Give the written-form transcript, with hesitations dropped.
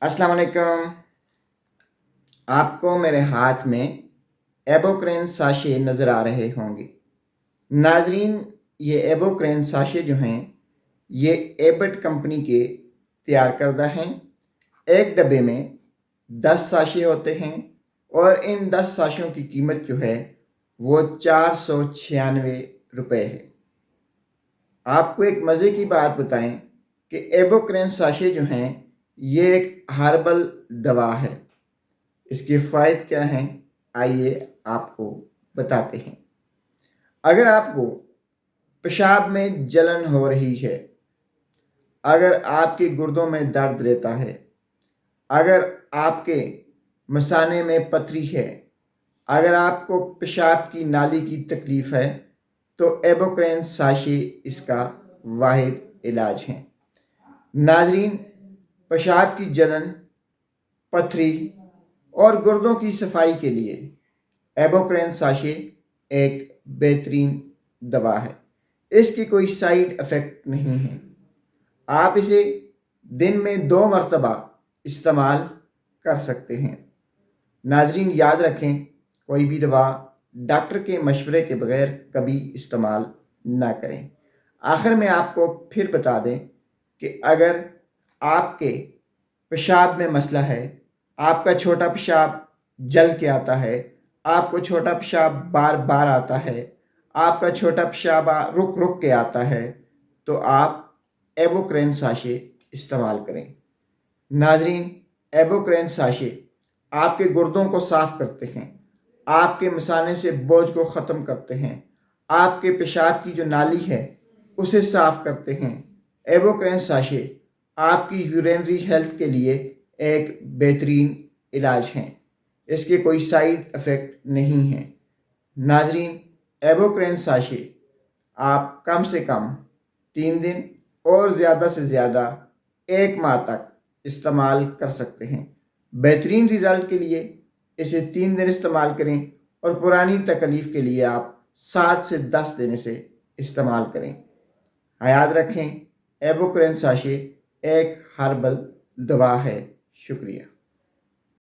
अस्सलाम वालेकुम। आपको मेरे हाथ में एबोक्रेन साशे नज़र आ रहे होंगे। नाजरीन, ये एबोक्रेन साशे जो हैं ये एबट कंपनी के तैयार करदा हैं। एक डब्बे में 10 साशे होते हैं और इन 10 साशों की कीमत जो है वो 496 रुपये है। आपको एक मज़े की बात बताएं कि एबोक्रेन साशे जो हैं ये एक हर्बल दवा है। इसके फ़ायदे क्या हैं, आइए आपको बताते हैं। अगर आपको पेशाब में जलन हो रही है, अगर आपके गुर्दों में दर्द रहता है, अगर आपके मसाने में पथरी है, अगर आपको पेशाब की नाली की तकलीफ़ है, तो एबोक्रेन साशे इसका वाहिद इलाज है। नाजरीन, पेशाब की जलन, पथरी और गुर्दों की सफाई के लिए एबोक्रेन साशे एक बेहतरीन दवा है। इसकी कोई साइड इफ़ेक्ट नहीं है। आप इसे दिन में 2 मरतबा इस्तेमाल कर सकते हैं। नाजरीन, याद रखें, कोई भी दवा डॉक्टर के मशवरे के बगैर कभी इस्तेमाल ना करें। आखिर में आपको फिर बता दें कि अगर आपके पेशाब में मसला है, आपका छोटा पेशाब जल के आता है, आपको छोटा पेशाब बार बार आता है, आपका छोटा पेशाब रुक रुक के आता है, तो आप एबोक्रेन साशे इस्तेमाल करें। नाजरीन, एबोक्रेन साशे आपके गुर्दों को साफ़ करते हैं, आपके मसाने से बोझ को ख़त्म करते हैं, आपके पेशाब की जो नाली है उसे साफ़ करते हैं। एबोक्रेन साशे आपकी यूरिनरी हेल्थ के लिए एक बेहतरीन इलाज हैं। इसके कोई साइड इफ़ेक्ट नहीं हैं। नाजरीन, एबोक्रेन साशे आप कम से कम 3 दिन और ज़्यादा से ज़्यादा 1 माह तक इस्तेमाल कर सकते हैं। बेहतरीन रिज़ल्ट के लिए इसे 3 दिन इस्तेमाल करें और पुरानी तकलीफ़ के लिए आप 7 से 10 दिन इसे इस्तेमाल करें। याद रखें, एबोक्रेन साशे एक हर्बल दवा है। शुक्रिया।